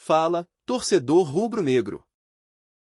Fala, torcedor rubro-negro.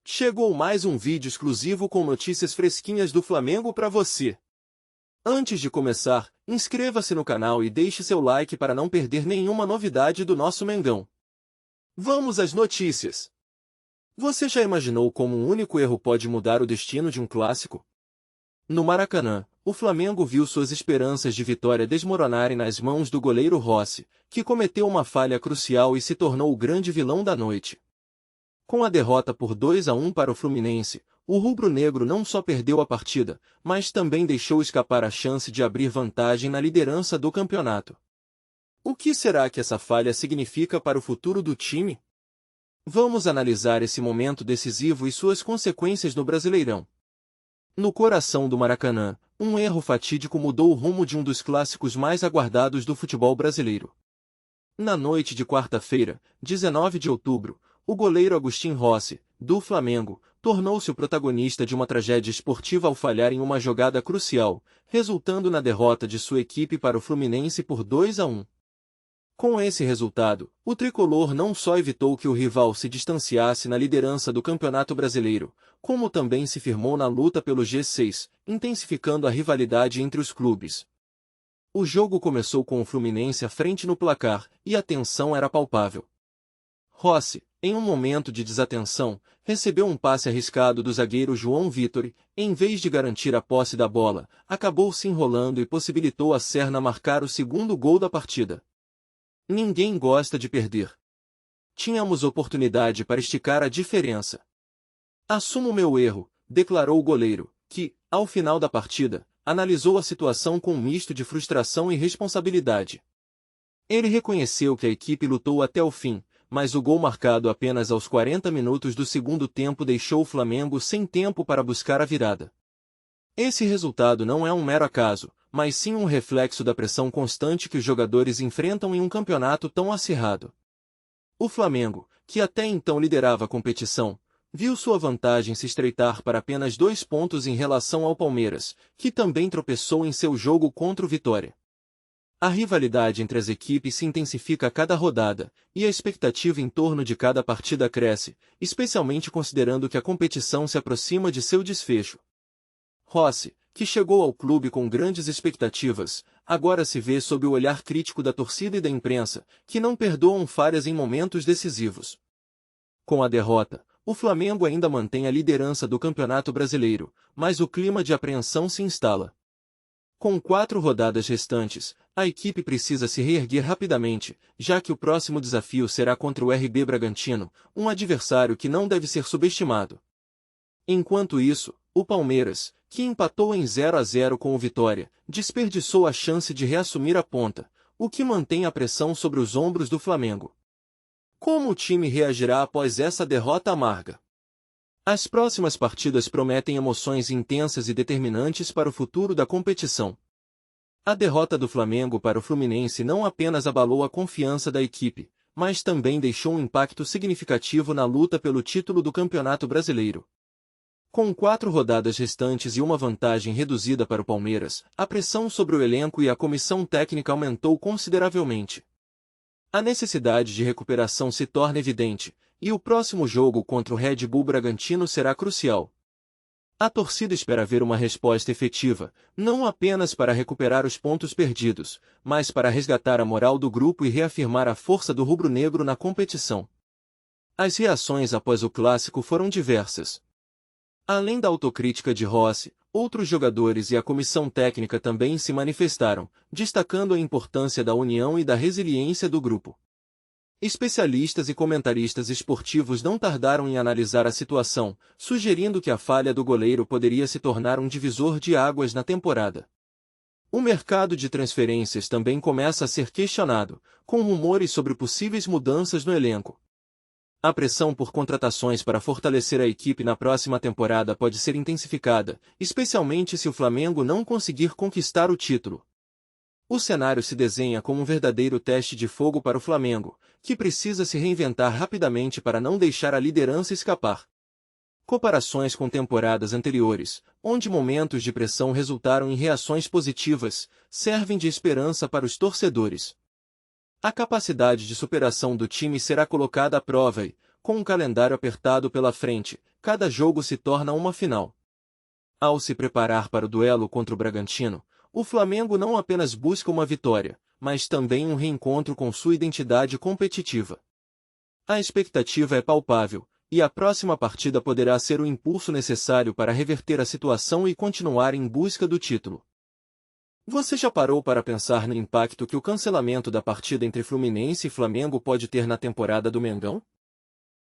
Chegou mais um vídeo exclusivo com notícias fresquinhas do Flamengo para você. Antes de começar, inscreva-se no canal e deixe seu like para não perder nenhuma novidade do nosso Mengão. Vamos às notícias. Você já imaginou como um único erro pode mudar o destino de um clássico? No Maracanã, o Flamengo viu suas esperanças de vitória desmoronarem nas mãos do goleiro Rossi, que cometeu uma falha crucial e se tornou o grande vilão da noite. Com a derrota por 2-1 para o Fluminense, o rubro-negro não só perdeu a partida, mas também deixou escapar a chance de abrir vantagem na liderança do campeonato. O que será que essa falha significa para o futuro do time? Vamos analisar esse momento decisivo e suas consequências no Brasileirão. No coração do Maracanã, um erro fatídico mudou o rumo de um dos clássicos mais aguardados do futebol brasileiro. Na noite de quarta-feira, 19 de outubro, o goleiro Agustín Rossi, do Flamengo, tornou-se o protagonista de uma tragédia esportiva ao falhar em uma jogada crucial, resultando na derrota de sua equipe para o Fluminense por 2-1. Com esse resultado, o tricolor não só evitou que o rival se distanciasse na liderança do Campeonato Brasileiro, como também se firmou na luta pelo G6, intensificando a rivalidade entre os clubes. O jogo começou com o Fluminense à frente no placar, e a tensão era palpável. Rossi, em um momento de desatenção, recebeu um passe arriscado do zagueiro João Vitor, em vez de garantir a posse da bola, acabou se enrolando e possibilitou a Serna marcar o segundo gol da partida. Ninguém gosta de perder. Tínhamos oportunidade para esticar a diferença. Assumo meu erro, declarou o goleiro, que, ao final da partida, analisou a situação com um misto de frustração e responsabilidade. Ele reconheceu que a equipe lutou até o fim, mas o gol marcado apenas aos 40 minutos do segundo tempo deixou o Flamengo sem tempo para buscar a virada. Esse resultado não é um mero acaso, mas sim um reflexo da pressão constante que os jogadores enfrentam em um campeonato tão acirrado. O Flamengo, que até então liderava a competição, viu sua vantagem se estreitar para apenas 2 pontos em relação ao Palmeiras, que também tropeçou em seu jogo contra o Vitória. A rivalidade entre as equipes se intensifica a cada rodada, e a expectativa em torno de cada partida cresce, especialmente considerando que a competição se aproxima de seu desfecho. Rossi, que chegou ao clube com grandes expectativas, agora se vê sob o olhar crítico da torcida e da imprensa, que não perdoam falhas em momentos decisivos. Com a derrota, o Flamengo ainda mantém a liderança do Campeonato Brasileiro, mas o clima de apreensão se instala. Com 4 rodadas restantes, a equipe precisa se reerguer rapidamente, já que o próximo desafio será contra o RB Bragantino, um adversário que não deve ser subestimado. Enquanto isso, o Palmeiras, que empatou em 0-0 com o Vitória, desperdiçou a chance de reassumir a ponta, o que mantém a pressão sobre os ombros do Flamengo. Como o time reagirá após essa derrota amarga? As próximas partidas prometem emoções intensas e determinantes para o futuro da competição. A derrota do Flamengo para o Fluminense não apenas abalou a confiança da equipe, mas também deixou um impacto significativo na luta pelo título do Campeonato Brasileiro. Com 4 rodadas restantes e uma vantagem reduzida para o Palmeiras, a pressão sobre o elenco e a comissão técnica aumentou consideravelmente. A necessidade de recuperação se torna evidente, e o próximo jogo contra o Red Bull Bragantino será crucial. A torcida espera ver uma resposta efetiva, não apenas para recuperar os pontos perdidos, mas para resgatar a moral do grupo e reafirmar a força do rubro-negro na competição. As reações após o clássico foram diversas. Além da autocrítica de Rossi, outros jogadores e a comissão técnica também se manifestaram, destacando a importância da união e da resiliência do grupo. Especialistas e comentaristas esportivos não tardaram em analisar a situação, sugerindo que a falha do goleiro poderia se tornar um divisor de águas na temporada. O mercado de transferências também começa a ser questionado, com rumores sobre possíveis mudanças no elenco. A pressão por contratações para fortalecer a equipe na próxima temporada pode ser intensificada, especialmente se o Flamengo não conseguir conquistar o título. O cenário se desenha como um verdadeiro teste de fogo para o Flamengo, que precisa se reinventar rapidamente para não deixar a liderança escapar. Comparações com temporadas anteriores, onde momentos de pressão resultaram em reações positivas, servem de esperança para os torcedores. A capacidade de superação do time será colocada à prova e, com um calendário apertado pela frente, cada jogo se torna uma final. Ao se preparar para o duelo contra o Bragantino, o Flamengo não apenas busca uma vitória, mas também um reencontro com sua identidade competitiva. A expectativa é palpável, e a próxima partida poderá ser o impulso necessário para reverter a situação e continuar em busca do título. Você já parou para pensar no impacto que o cancelamento da partida entre Fluminense e Flamengo pode ter na temporada do Mengão?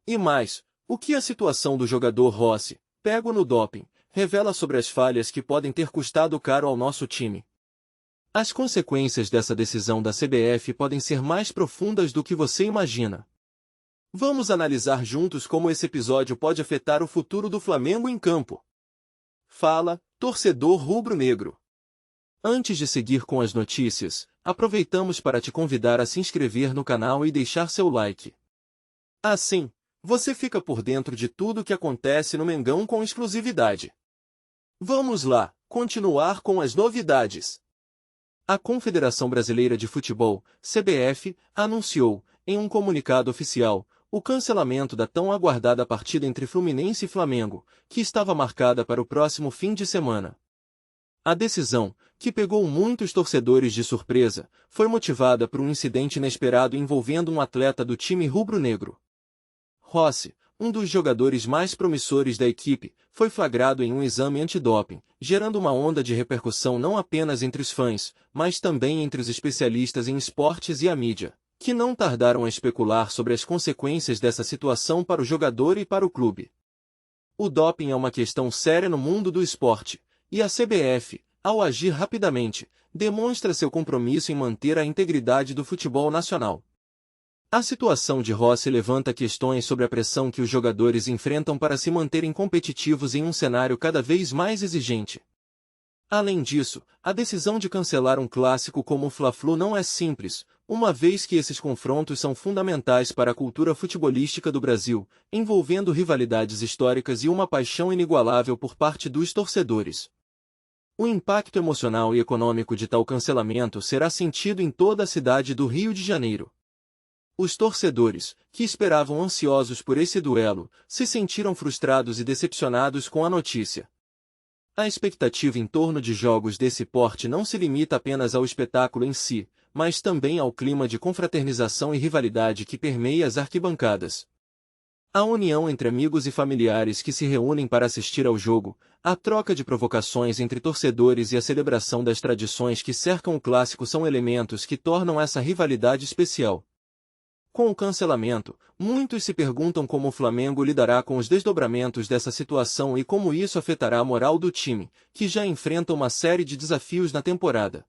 E mais, o que a situação do jogador Rossi, pego no doping, revela sobre as falhas que podem ter custado caro ao nosso time? As consequências dessa decisão da CBF podem ser mais profundas do que você imagina. Vamos analisar juntos como esse episódio pode afetar o futuro do Flamengo em campo. Fala, torcedor rubro-negro. Antes de seguir com as notícias, aproveitamos para te convidar a se inscrever no canal e deixar seu like. Assim, você fica por dentro de tudo o que acontece no Mengão com exclusividade. Vamos lá, continuar com as novidades. A Confederação Brasileira de Futebol, CBF, anunciou, em um comunicado oficial, o cancelamento da tão aguardada partida entre Fluminense e Flamengo, que estava marcada para o próximo fim de semana. A decisão, que pegou muitos torcedores de surpresa, foi motivada por um incidente inesperado envolvendo um atleta do time rubro-negro. Rossi, um dos jogadores mais promissores da equipe, foi flagrado em um exame antidoping, gerando uma onda de repercussão não apenas entre os fãs, mas também entre os especialistas em esportes e a mídia, que não tardaram a especular sobre as consequências dessa situação para o jogador e para o clube. O doping é uma questão séria no mundo do esporte, e a CBF, ao agir rapidamente, demonstra seu compromisso em manter a integridade do futebol nacional. A situação de Rossi levanta questões sobre a pressão que os jogadores enfrentam para se manterem competitivos em um cenário cada vez mais exigente. Além disso, a decisão de cancelar um clássico como o Fla-Flu não é simples, uma vez que esses confrontos são fundamentais para a cultura futebolística do Brasil, envolvendo rivalidades históricas e uma paixão inigualável por parte dos torcedores. O impacto emocional e econômico de tal cancelamento será sentido em toda a cidade do Rio de Janeiro. Os torcedores, que esperavam ansiosos por esse duelo, se sentiram frustrados e decepcionados com a notícia. A expectativa em torno de jogos desse porte não se limita apenas ao espetáculo em si, mas também ao clima de confraternização e rivalidade que permeia as arquibancadas. A união entre amigos e familiares que se reúnem para assistir ao jogo, a troca de provocações entre torcedores e a celebração das tradições que cercam o clássico são elementos que tornam essa rivalidade especial. Com o cancelamento, muitos se perguntam como o Flamengo lidará com os desdobramentos dessa situação e como isso afetará a moral do time, que já enfrenta uma série de desafios na temporada.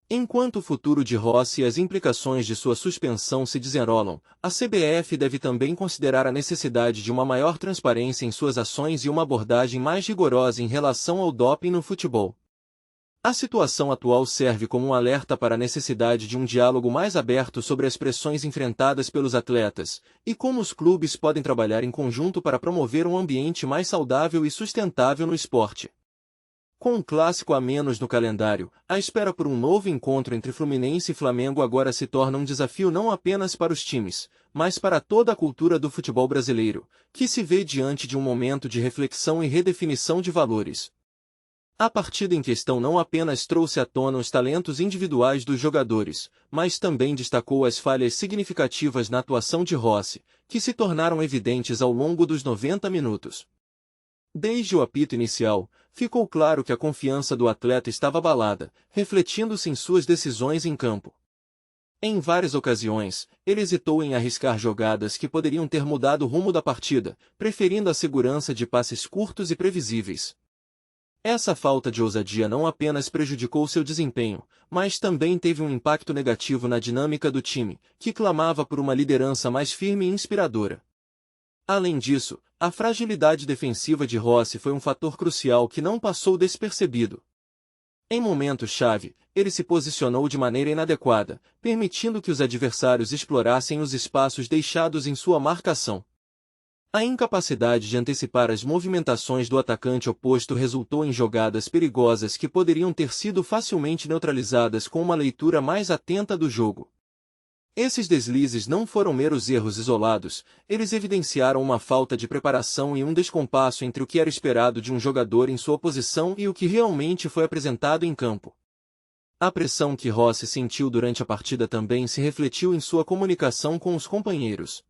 Enquanto o futuro de Rossi e as implicações de sua suspensão se desenrolam, a CBF deve também considerar a necessidade de uma maior transparência em suas ações e uma abordagem mais rigorosa em relação ao doping no futebol. A situação atual serve como um alerta para a necessidade de um diálogo mais aberto sobre as pressões enfrentadas pelos atletas, e como os clubes podem trabalhar em conjunto para promover um ambiente mais saudável e sustentável no esporte. Com um clássico a menos no calendário, a espera por um novo encontro entre Fluminense e Flamengo agora se torna um desafio não apenas para os times, mas para toda a cultura do futebol brasileiro, que se vê diante de um momento de reflexão e redefinição de valores. A partida em questão não apenas trouxe à tona os talentos individuais dos jogadores, mas também destacou as falhas significativas na atuação de Rossi, que se tornaram evidentes ao longo dos 90 minutos. Desde o apito inicial, ficou claro que a confiança do atleta estava abalada, refletindo-se em suas decisões em campo. Em várias ocasiões, ele hesitou em arriscar jogadas que poderiam ter mudado o rumo da partida, preferindo a segurança de passes curtos e previsíveis. Essa falta de ousadia não apenas prejudicou seu desempenho, mas também teve um impacto negativo na dinâmica do time, que clamava por uma liderança mais firme e inspiradora. Além disso, a fragilidade defensiva de Rossi foi um fator crucial que não passou despercebido. Em momentos-chave, ele se posicionou de maneira inadequada, permitindo que os adversários explorassem os espaços deixados em sua marcação. A incapacidade de antecipar as movimentações do atacante oposto resultou em jogadas perigosas que poderiam ter sido facilmente neutralizadas com uma leitura mais atenta do jogo. Esses deslizes não foram meros erros isolados, eles evidenciaram uma falta de preparação e um descompasso entre o que era esperado de um jogador em sua posição e o que realmente foi apresentado em campo. A pressão que Rossi sentiu durante a partida também se refletiu em sua comunicação com os companheiros.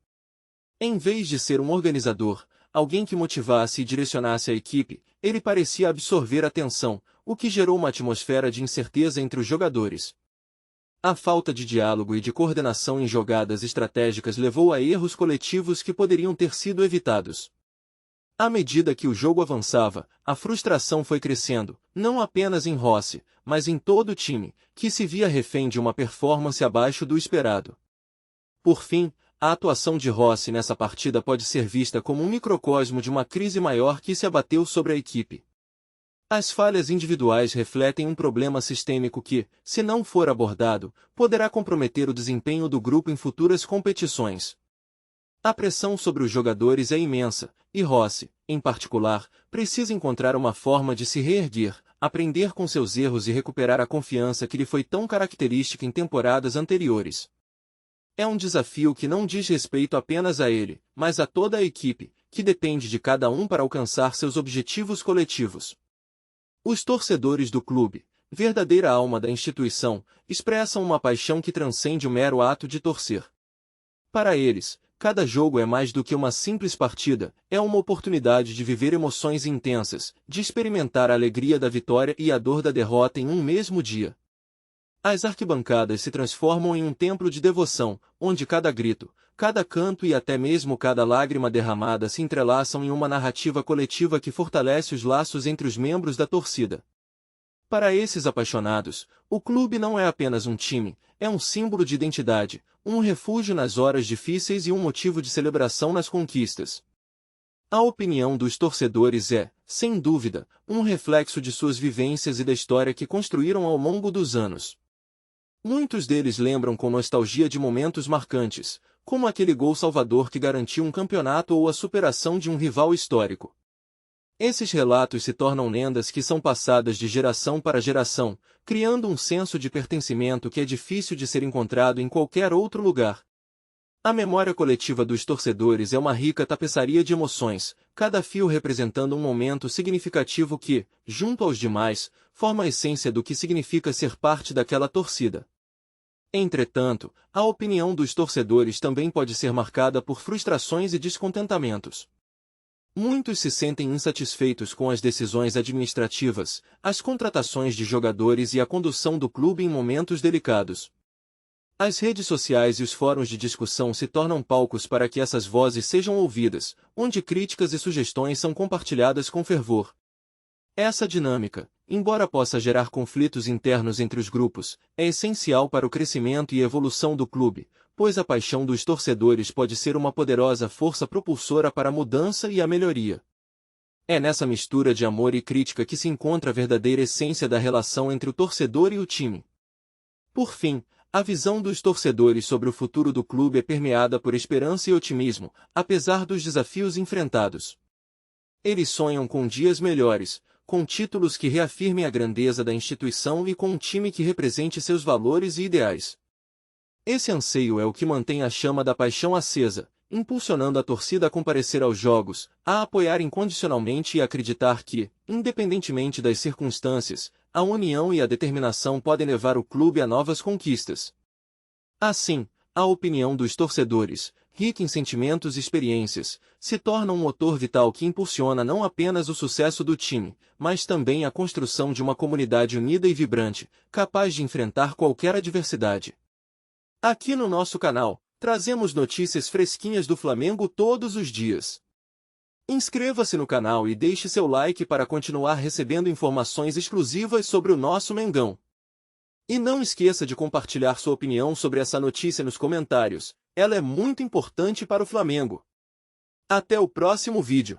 Em vez de ser um organizador, alguém que motivasse e direcionasse a equipe, ele parecia absorver a tensão, o que gerou uma atmosfera de incerteza entre os jogadores. A falta de diálogo e de coordenação em jogadas estratégicas levou a erros coletivos que poderiam ter sido evitados. À medida que o jogo avançava, a frustração foi crescendo, não apenas em Rossi, mas em todo o time, que se via refém de uma performance abaixo do esperado. Por fim, a atuação de Rossi nessa partida pode ser vista como um microcosmo de uma crise maior que se abateu sobre a equipe. As falhas individuais refletem um problema sistêmico que, se não for abordado, poderá comprometer o desempenho do grupo em futuras competições. A pressão sobre os jogadores é imensa, e Rossi, em particular, precisa encontrar uma forma de se reerguer, aprender com seus erros e recuperar a confiança que lhe foi tão característica em temporadas anteriores. É um desafio que não diz respeito apenas a ele, mas a toda a equipe, que depende de cada um para alcançar seus objetivos coletivos. Os torcedores do clube, verdadeira alma da instituição, expressam uma paixão que transcende o mero ato de torcer. Para eles, cada jogo é mais do que uma simples partida, é uma oportunidade de viver emoções intensas, de experimentar a alegria da vitória e a dor da derrota em um mesmo dia. As arquibancadas se transformam em um templo de devoção, onde cada grito, cada canto e até mesmo cada lágrima derramada se entrelaçam em uma narrativa coletiva que fortalece os laços entre os membros da torcida. Para esses apaixonados, o clube não é apenas um time, é um símbolo de identidade, um refúgio nas horas difíceis e um motivo de celebração nas conquistas. A opinião dos torcedores é, sem dúvida, um reflexo de suas vivências e da história que construíram ao longo dos anos. Muitos deles lembram com nostalgia de momentos marcantes, como aquele gol salvador que garantiu um campeonato ou a superação de um rival histórico. Esses relatos se tornam lendas que são passadas de geração para geração, criando um senso de pertencimento que é difícil de ser encontrado em qualquer outro lugar. A memória coletiva dos torcedores é uma rica tapeçaria de emoções, cada fio representando um momento significativo que, junto aos demais, forma a essência do que significa ser parte daquela torcida. Entretanto, a opinião dos torcedores também pode ser marcada por frustrações e descontentamentos. Muitos se sentem insatisfeitos com as decisões administrativas, as contratações de jogadores e a condução do clube em momentos delicados. As redes sociais e os fóruns de discussão se tornam palcos para que essas vozes sejam ouvidas, onde críticas e sugestões são compartilhadas com fervor. Essa dinâmica, embora possa gerar conflitos internos entre os grupos, é essencial para o crescimento e evolução do clube, pois a paixão dos torcedores pode ser uma poderosa força propulsora para a mudança e a melhoria. É nessa mistura de amor e crítica que se encontra a verdadeira essência da relação entre o torcedor e o time. Por fim, a visão dos torcedores sobre o futuro do clube é permeada por esperança e otimismo, apesar dos desafios enfrentados. Eles sonham com dias melhores, com títulos que reafirmem a grandeza da instituição e com um time que represente seus valores e ideais. Esse anseio é o que mantém a chama da paixão acesa, impulsionando a torcida a comparecer aos jogos, a apoiar incondicionalmente e acreditar que, independentemente das circunstâncias, a união e a determinação podem levar o clube a novas conquistas. Assim, a opinião dos torcedores, rica em sentimentos e experiências, se torna um motor vital que impulsiona não apenas o sucesso do time, mas também a construção de uma comunidade unida e vibrante, capaz de enfrentar qualquer adversidade. Aqui no nosso canal, trazemos notícias fresquinhas do Flamengo todos os dias. Inscreva-se no canal e deixe seu like para continuar recebendo informações exclusivas sobre o nosso Mengão. E não esqueça de compartilhar sua opinião sobre essa notícia nos comentários, ela é muito importante para o Flamengo. Até o próximo vídeo.